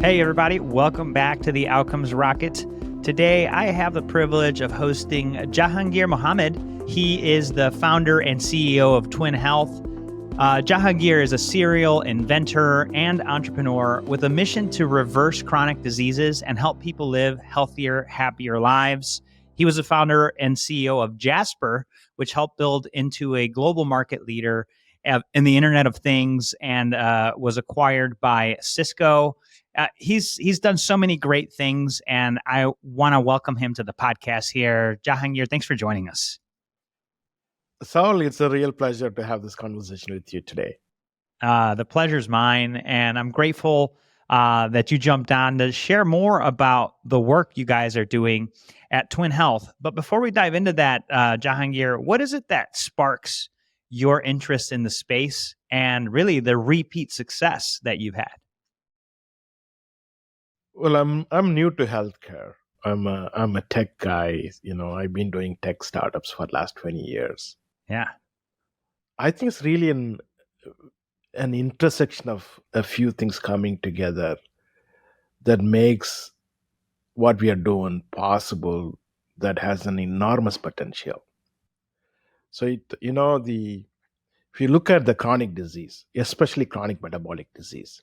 Hey, everybody. Welcome back to the Outcomes Rocket. Today, I have the privilege of hosting Jahangir Mohammed. He is the founder and CEO of Twin Health. Jahangir is a serial inventor and entrepreneur with a mission to reverse chronic diseases and help people live healthier, happier lives. He was the founder and CEO of Jasper, which helped build into a global market leader in the Internet of Things and was acquired by Cisco. He's done so many great things, and I want to welcome him to the podcast here. Jahangir, thanks for joining us. Saul, it's a real pleasure to have this conversation with you today. The pleasure's mine, and I'm grateful that you jumped on to share more about the work you guys are doing at Twin Health. But before we dive into that, Jahangir, what is it that sparks your interest in the space and really the repeat success that you've had? Well, I'm new to healthcare. I'm a tech guy. I've been doing tech startups for the last 20 years. Yeah. I think it's really an intersection of a few things coming together that makes what we are doing possible, that has an enormous potential. So if you look at the chronic disease, especially chronic metabolic disease,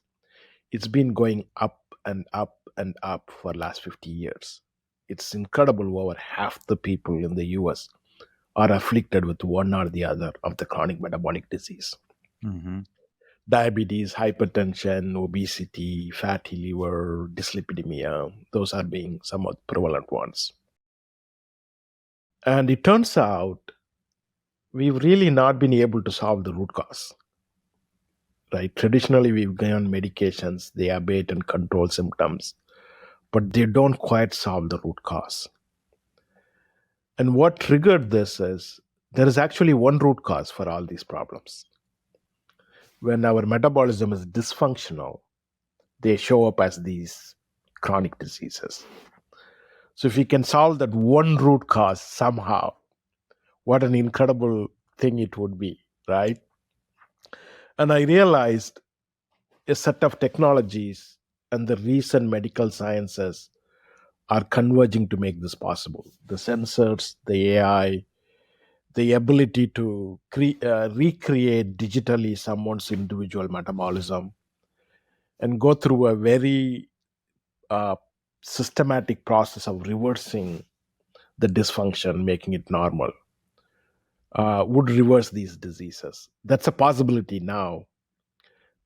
it's been going up and up and up for the last 50 years. It's incredible. Over half the people in the US are afflicted with one or the other of the chronic metabolic disease. Mm-hmm. Diabetes, hypertension, obesity, fatty liver, dyslipidemia, those are being some of the prevalent ones. And it turns out we've really not been able to solve the root cause. Right? Traditionally, we've gone on medications, they abate and control symptoms, but they don't quite solve the root cause. And what triggered this is there is actually one root cause for all these problems. When our metabolism is dysfunctional, they show up as these chronic diseases. So if we can solve that one root cause somehow, what an incredible thing it would be, right? And I realized a set of technologies and the recent medical sciences are converging to make this possible. The sensors, the AI, the ability to recreate digitally someone's individual metabolism and go through a very systematic process of reversing the dysfunction, making it normal, would reverse these diseases. That's a possibility now.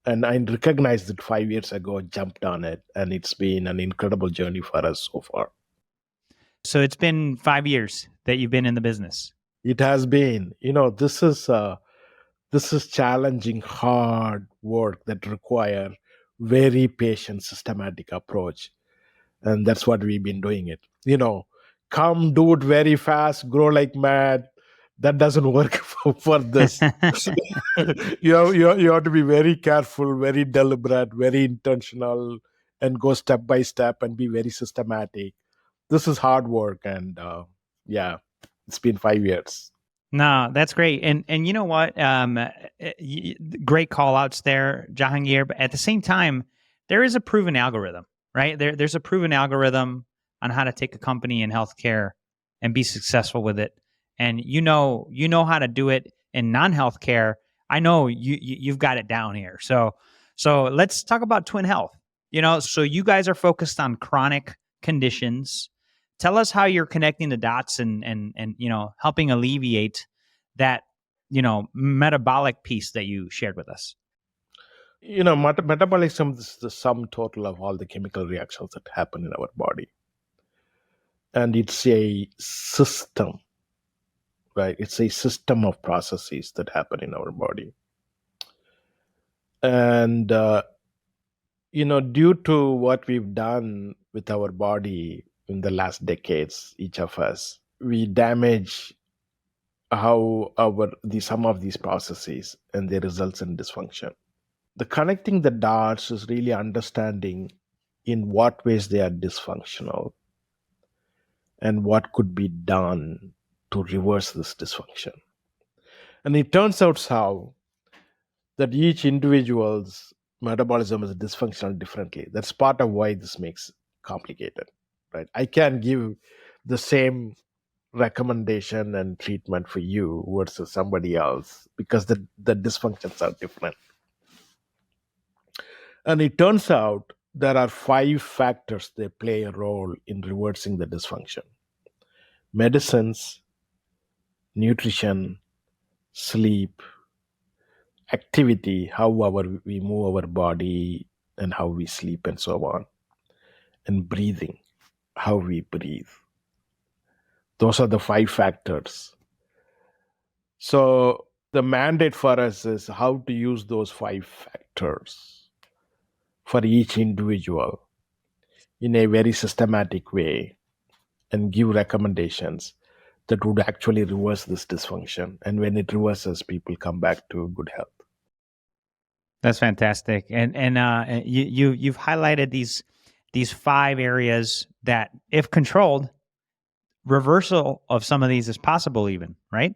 And I recognized it 5 years ago, jumped on it, and it's been an incredible journey for us so far. So it's been 5 years that you've been in the business. It has been. This is challenging, hard work that require very patient, systematic approach, and that's what we've been doing it. Come do it very fast, grow like mad. That doesn't work for this. You have to be very careful, very deliberate, very intentional, and go step by step and be very systematic. This is hard work, and it's been 5 years. No, that's great. And you know what? Great call outs there, Jahangir. But at the same time, there is a proven algorithm, right? There's a proven algorithm on how to take a company in healthcare and be successful with it. And you know how to do it in non-healthcare. I know you've got it down here. So let's talk about Twin Health. So you guys are focused on chronic conditions. Tell us how you're connecting the dots and helping alleviate that metabolic piece that you shared with us. Metabolism is the sum total of all the chemical reactions that happen in our body, and it's a system, right? It's a system of processes that happen in our body, and due to what we've done with our body in the last decades, each of us, we damage how some of these processes, and they results in dysfunction. The connecting the dots is really understanding in what ways they are dysfunctional and what could be done to reverse this dysfunction. And it turns out how that each individual's metabolism is dysfunctional differently. That's part of why this makes complicated, right? I can give the same recommendation and treatment for you versus somebody else because the dysfunctions are different. And it turns out there are 5 factors they play a role in reversing the dysfunction: medicines, nutrition, sleep, activity, we move our body and how we sleep and so on, and breathing, how we breathe. Those are the 5 factors. So the mandate for us is how to use those 5 factors for each individual in a very systematic way and give recommendations that would actually reverse this dysfunction. And when it reverses, people come back to good health. That's fantastic. And you've highlighted these 5 areas that, if controlled, reversal of some of these is possible even, right?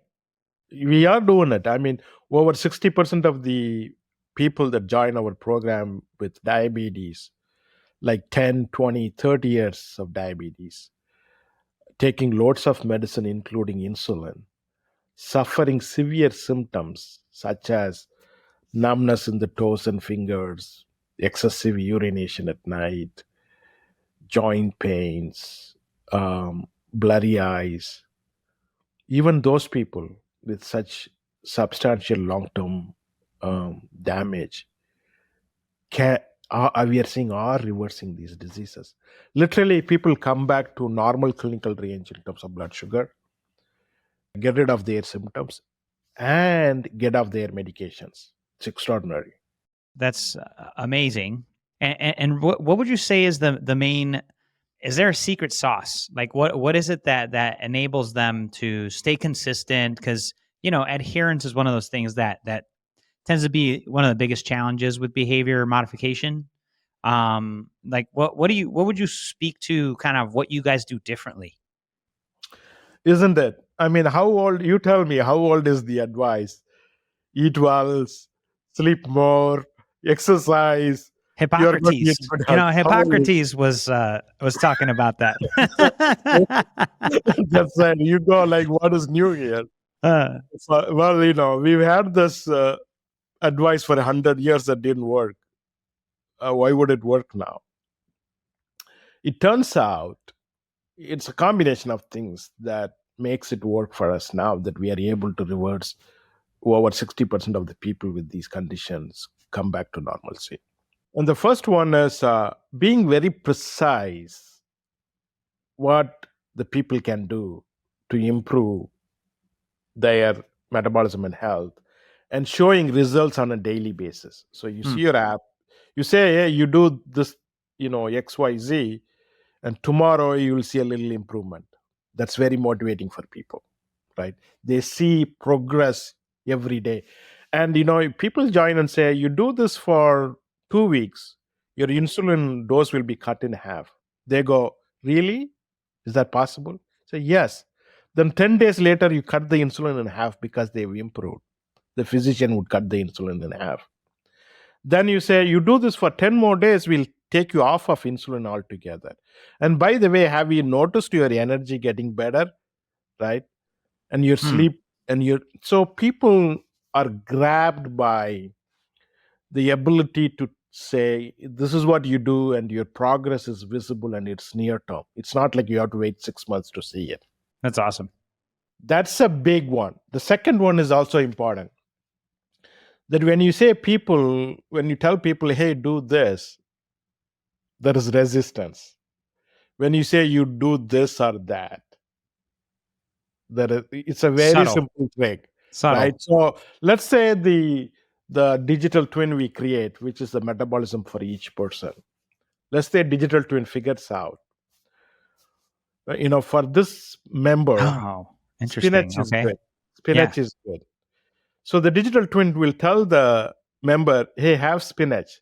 We are doing it. I mean, over 60% of the people that join our program with diabetes, like 10, 20, 30 years of diabetes, taking loads of medicine, including insulin, suffering severe symptoms such as numbness in the toes and fingers, excessive urination at night, joint pains, blurry eyes. Even those people with such substantial long-term damage can we are seeing are reversing these diseases. Literally, people come back to normal clinical range in terms of blood sugar, get rid of their symptoms, and get off their medications. It's extraordinary. That's amazing. And what would you say is the main? Is there a secret sauce? Like what is it that enables them to stay consistent? Because adherence is one of those things that tends to be one of the biggest challenges with behavior modification. Like what would you speak to? Kind of what you guys do differently? Isn't it? I mean, how old, you tell me, how old is the advice? Eat well, sleep more, exercise. You're going to get Hippocrates. good health. How old is Hippocrates was talking about that. That's right. You go like, what is new here? Uh, Well, we've had this advice for 100 years that didn't work. Why would it work now? It turns out it's a combination of things that makes it work for us now, that we are able to reverse over 60% of the people with these conditions come back to normalcy. And the first one is being very precise what the people can do to improve their metabolism and health, and showing results on a daily basis. So you see your app, you say, hey, you do this, XYZ, and tomorrow you will see a little improvement. That's very motivating for people, right? They see progress every day. And if people join and say, you do this for 2 weeks, your insulin dose will be cut in half. They go, really? Is that possible? Say, yes. Then 10 days later, you cut the insulin in half because they've improved. The physician would cut the insulin in half. Then you say, you do this for 10 more days, we'll take you off of insulin altogether. And by the way, have you noticed your energy getting better, right? And your sleep, so people are grabbed by the ability to say, this is what you do, and your progress is visible and it's near term. It's not like you have to wait 6 months to see it. That's awesome. That's a big one. The second one is also important. That when you tell people, hey, do this, there is resistance. When you say you do this or that, it's a very simple trick, right? So let's say the digital twin we create, which is the metabolism for each person. Let's say digital twin figures out, for this member, interesting. spinach is good. Spinach is good. So the digital twin will tell the member, hey, have spinach.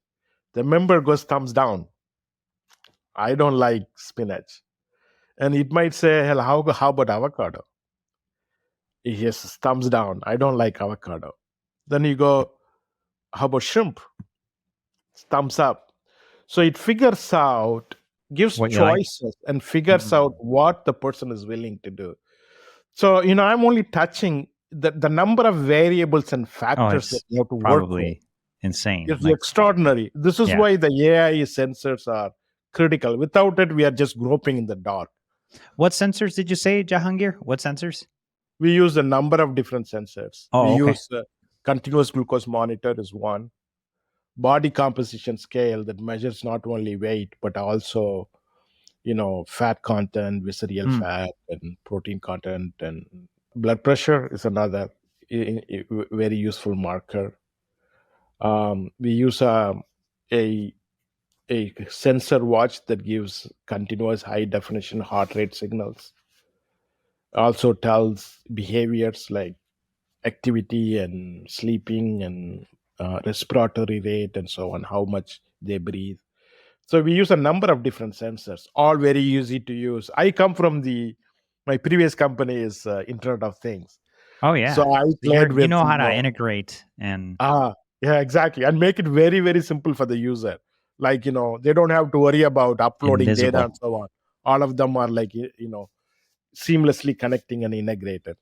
The member goes thumbs down. I don't like spinach. And it might say, hell, how about avocado? Yes, thumbs down. I don't like avocado. Then you go, how about shrimp? thumbs up. So it figures out, gives What you like? choices, and figures Mhm. out what the person is willing to do. So, I'm only touching the number of variables and Oh, factors that it's you have to work with. probably insane. It's Like, extraordinary. This is yeah. why the AI sensors are critical. Without it, we are just groping in the dark. What sensors did you say, Jahangir? What sensors? We use a number of different sensors. We Oh, okay. use continuous glucose monitor is one, body composition scale that measures not only weight but also fat content, visceral Mm. fat, and protein content, and blood pressure is another very useful marker. We use a a sensor watch that gives continuous high definition heart rate signals. Also tells behaviors like activity and sleeping and respiratory rate and so on, how much they breathe. So we use a number of different sensors, all very easy to use. I come from my previous company is Internet of Things. Oh, yeah. So I So played you with, know how to integrate and yeah, exactly. And make it very, very simple for the user. Like, they don't have to worry about uploading data and invisible. so on. All of them are like, seamlessly connecting and integrated.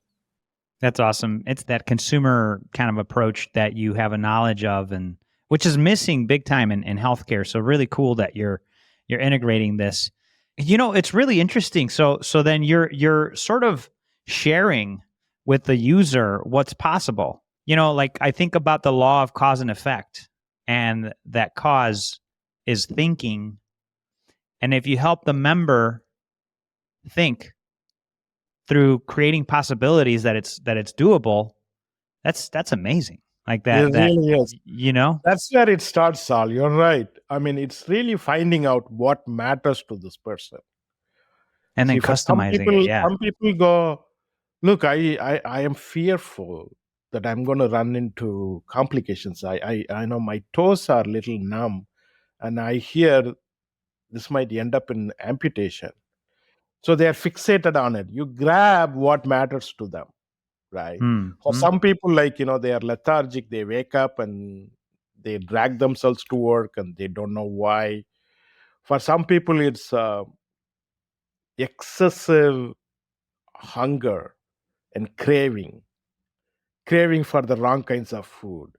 That's awesome. It's that consumer kind of approach that you have a knowledge of, and which is missing big time in healthcare. So really cool that you're integrating this. It's really interesting. So then you're sort of sharing with the user what's possible. Like I think about the law of cause and effect, and that cause is thinking. And if you help the member think through creating possibilities that it's doable, that's amazing. Like It that really is. you know, That's where it starts, Sal. You're right. I mean, it's really finding out what matters to this person. and then See, for customizing it. Yeah. some people go, look, I am fearful that I'm going to run into complications. I know my toes are a little numb, and I hear this might end up in amputation. So they are fixated on it. You grab what matters to them, right? For Mm-hmm. some people, like, they are lethargic, they wake up and they drag themselves to work and they don't know why. For some people, it's excessive hunger and craving for the wrong kinds of food.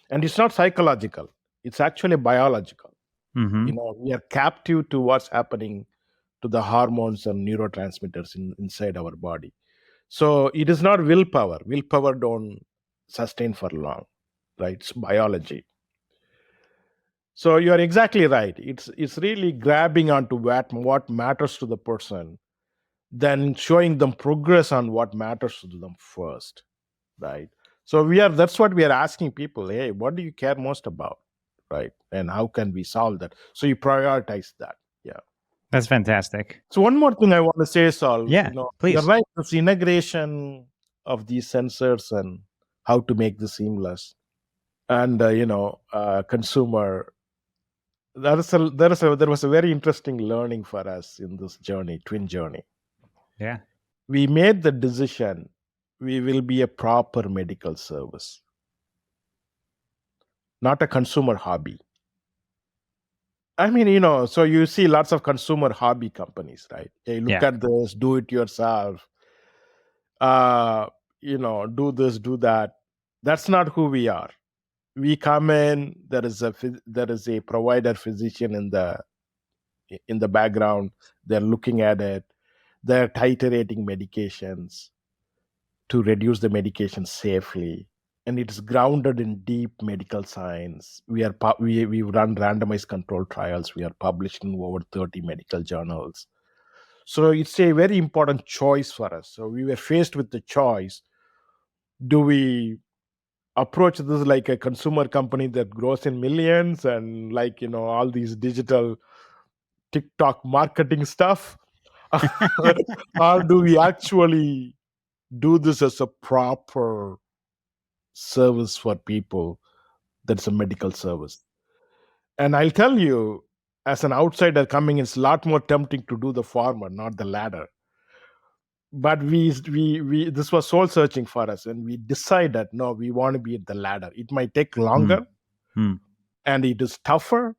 And it's not psychological, it's actually biological. Mm-hmm. We are captive to what's happening to the hormones and neurotransmitters inside our body. So it is not willpower. Willpower don't sustain for long, right? It's biology. So you are exactly right. It's really grabbing onto what matters to the person, then showing them progress on what matters to them first, right? So that's what we are asking people. Hey, what do you care most about, right? And how can we solve that? So you prioritize that. Yeah. That's fantastic. So one more thing I want to say, Saul, Yeah, you're please. right. This integration of these sensors and how to make this seamless, and consumer. There was a very interesting learning for us in this journey, twin journey. Yeah. We made the decision we will be a proper medical service, not a consumer hobby. I mean, so you see lots of consumer hobby companies, right? Hey, look Yeah. at this, do it yourself. uh do this, do that. That's not who we are. We come in, there is a provider physician in the background. They're looking at it, they're titrating medications to reduce the medication safely, and it's grounded in deep medical science. We run randomized controlled trials. We are published in over 30 medical journals. So it's a very important choice for us. So we were faced with the choice: do we approach this like a consumer company that grows in millions and, like, all these digital TikTok marketing stuff, or do we actually do this as a proper service for people? That's a medical service. And I'll tell you, as an outsider coming, it's a lot more tempting to do the former, not the latter. But we this was soul searching for us, and we decided, no, we want to be at the ladder. It might take Mm. longer, Mm. and it is tougher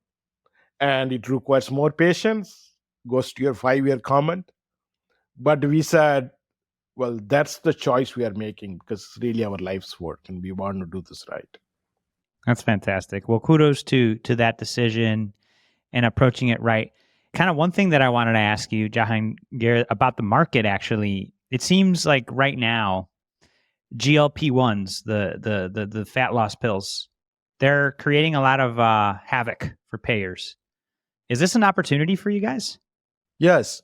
and it requires more patience. Goes to your 5-year comment. But we said, well, that's the choice we are making because it's really our life's work and we want to do this right. That's fantastic. Well, kudos to that decision and approaching it right. Kind of one thing that I wanted to ask you, Jahangir, about the market. Actually, it seems like right now, GLP-1s, the fat loss pills, they're creating a lot of havoc for payers. Is this an opportunity for you guys? Yes.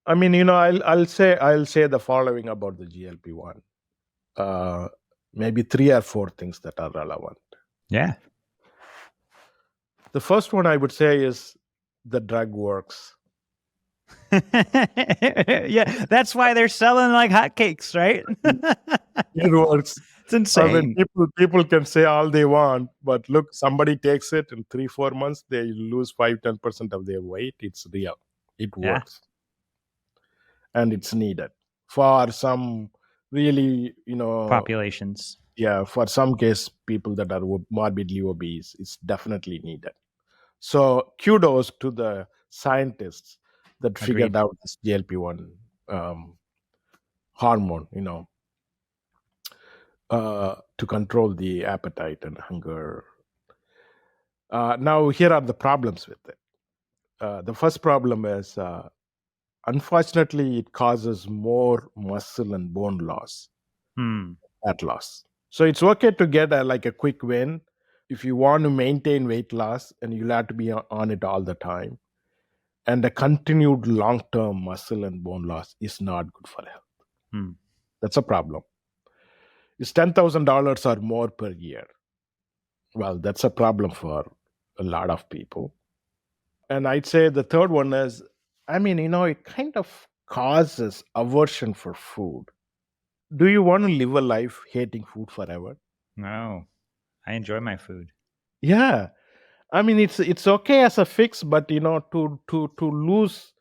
I mean, I'll say the following about the GLP-1. Maybe 3 or 4 things that are relevant. Yeah. The first one I would say is the drug works. Yeah, that's why they're selling like hotcakes, right? It works. It's insane. I mean, people can say all they want, but look, somebody takes it in 3-4 months, they lose 5-10% of their weight. It's real. It works. And it's needed for some really, populations. Yeah, for some case, people that are morbidly obese, it's definitely needed. So kudos to the scientists that figured out this GLP-1 hormone, to control the appetite and hunger. Now, here are the problems with it. The first problem is, unfortunately, it causes more muscle and bone loss, fat loss. So it's okay to get a quick win. If you want to maintain weight loss, and you'll have to be on it all the time. And the continued long-term muscle and bone loss is not good for health. That's a problem. It's $10,000 or more per year. Well, that's a problem for a lot of people. And I'd say the third one is, it kind of causes aversion for food. Do you want to live a life hating food forever? No, I enjoy my food. Yeah. It's okay as a fix, but to lose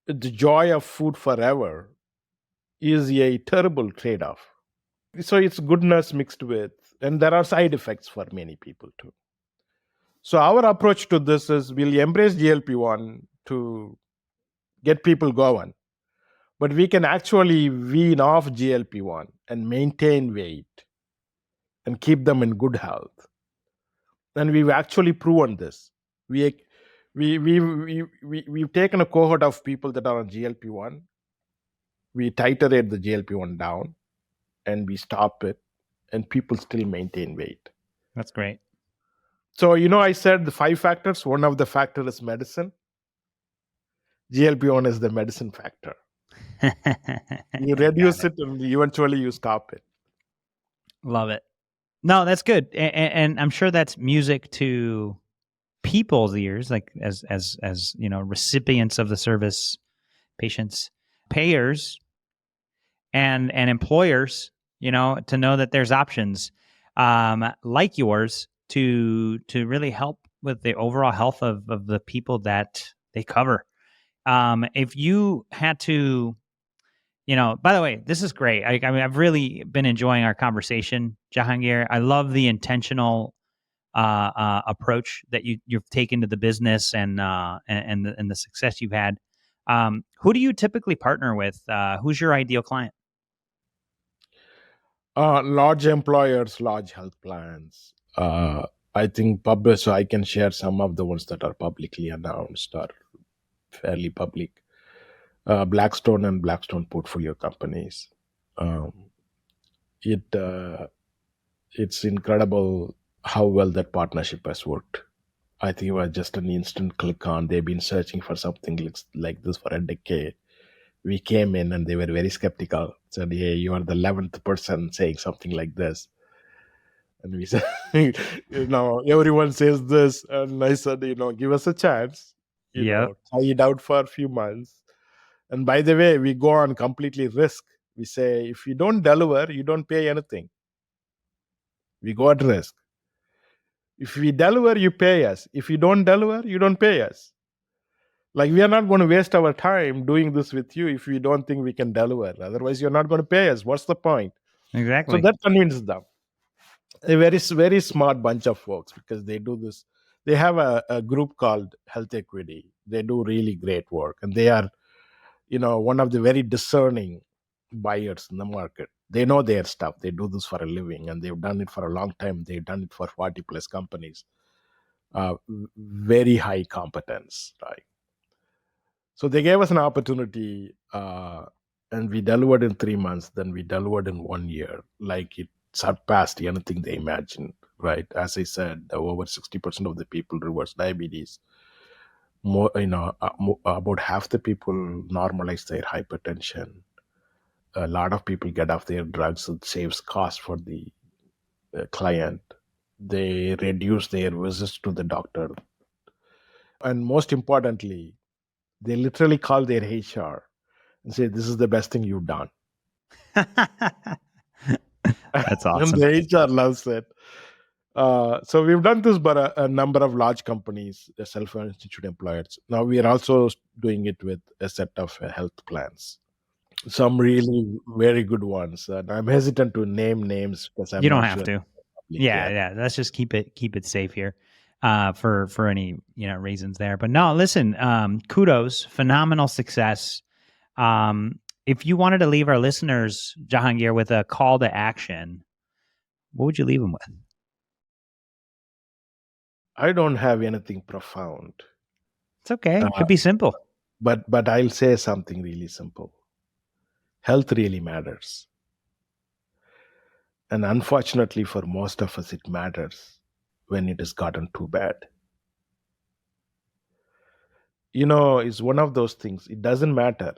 the joy of food forever is a terrible trade-off. So it's goodness mixed with, and there are side effects for many people too. So our approach to this is we'll embrace GLP-1 to get people going, but we can actually wean off GLP-1 and maintain weight and keep them in good health. And we've actually proven this. We've taken a cohort of people that are on GLP-1. We titrate the GLP-1 down and we stop it, and people still maintain weight. That's great. So, I said the 5 factors. One of the factors is medicine. GLP-1 is the medicine factor. You reduce it and eventually you stop it. Love it. No, that's good. And I'm sure that's music to people's ears, like as recipients of the service, patients, payers, and employers, to know that there's options like yours to really help with the overall health of the people that they cover. If you had to, by the way, this is great. I've really been enjoying our conversation, Jahangir. I love the intentional approach that you've taken to the business and the success you've had. Who do you typically partner with? Who's your ideal client? Large employers, large health plans. I think so I can share some of the ones that are publicly announced or fairly public. Blackstone and Blackstone portfolio companies. It's incredible how well that partnership has worked. I think it was just an instant click on. They've been searching for something like this for a decade. We came in and they were very skeptical. Said, "Hey, you are the 11th person saying something like this." And we said, everyone says this. And I said, give us a chance. Try it out for a few months. And by the way, we go on completely risk. We say, if you don't deliver, you don't pay anything. We go at risk. If we deliver, you pay us. If you don't deliver, you don't pay us. Like, we are not going to waste our time doing this with you if we don't think we can deliver. Otherwise, you're not going to pay us. What's the point? Exactly. So that convinced them. A very smart bunch of folks, because they do this. They have a group called Health Equity. They do really great work, and they are, one of the very discerning buyers in the market. They know their stuff. They do this for a living, and they've done it for a long time. They've done it for 40 plus companies. Very high competence, right? So they gave us an opportunity, and we delivered in 3 months. Then we delivered in 1 year, like it surpassed anything they imagined, right? As I said, over 60% of the people reverse diabetes. More, about half the people normalize their hypertension. A lot of people get off their drugs. It saves cost for the client. They reduce their visits to the doctor. And most importantly, they literally call their HR and say, "This is the best thing you've done." That's And awesome. the HR loves it. So we've done this by a number of large companies, the self-institute employers. Now we are also doing it with a set of health plans. Some really very good ones. And I'm hesitant to name names because I'm You don't not have sure. to. Yeah. Let's just keep it safe here, for any reasons there. But no, listen. Kudos, phenomenal success. If you wanted to leave our listeners, Jahangir, with a call to action, what would you leave them with? I don't have anything profound. It's okay. It could be simple. But I'll say something really simple. Health really matters. And unfortunately for most of us, it matters when it has gotten too bad. It's one of those things. It doesn't matter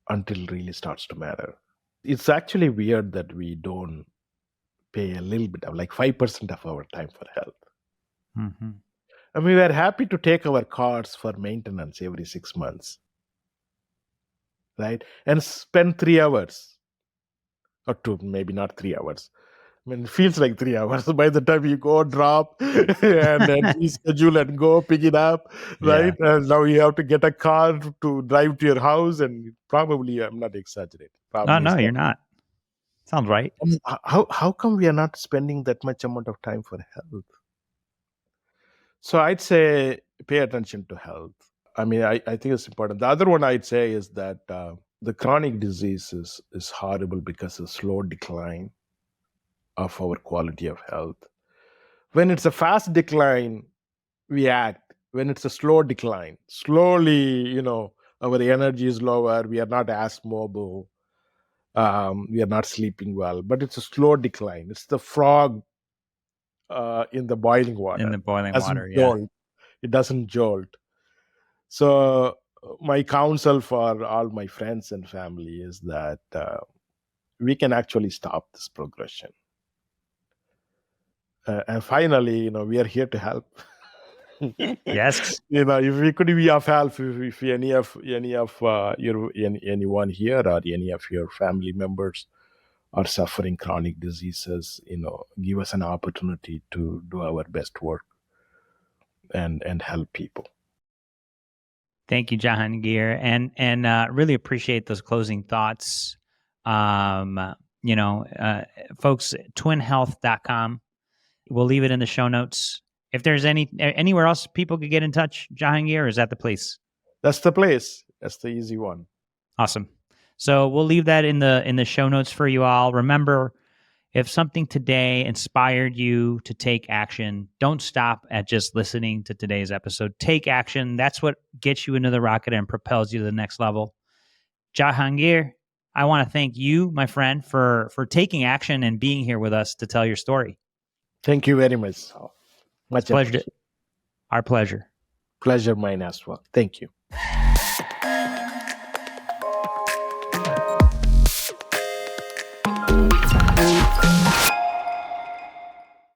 until it really starts to matter. It's actually weird that we don't pay a little bit of, like 5% of our time for health. Mm-hmm. And we were happy to take our cars for maintenance every 6 months, right? And spend 3 hours or 2, maybe not 3 hours. I mean, it feels like 3 hours by the time you go drop and then reschedule and go pick it up, right? Yeah. And now you have to get a car to drive to your house, and probably, I'm not exaggerating. Probably No, you're not. Sounds right. I mean, how come we are not spending that much amount of time for health? So I'd say pay attention to health. I mean, I think it's important. The other one I'd say is that the chronic disease is horrible because of slow decline of our quality of health. When it's a fast decline, we act. When it's a slow decline, slowly, our energy is lower. We are not as mobile. We are not sleeping well. But it's a slow decline. It's the frog in the boiling water. In the boiling Doesn't water, yeah. jolt. It doesn't jolt. So my counsel for all my friends and family is that we can actually stop this progression. And finally, we are here to help. Yes. If we could be of help, if any of anyone here or any of your family members are suffering chronic diseases, give us an opportunity to do our best work and help people. Thank you, Jahangir, and really appreciate those closing thoughts. Folks, twinhealth.com. We'll leave it in the show notes. If there's anywhere else people could get in touch, Jahangir, or is that the place? That's the place. That's the easy one. Awesome. So we'll leave that in the show notes for you all. Remember, if something today inspired you to take action, don't stop at just listening to today's episode. Take action. That's what gets you into the rocket and propels you to the next level. Jahangir, I want to thank you, my friend, for taking action and being here with us to tell your story. Thank you very much. Pleasure. Our pleasure. Pleasure mine as well. Thank you.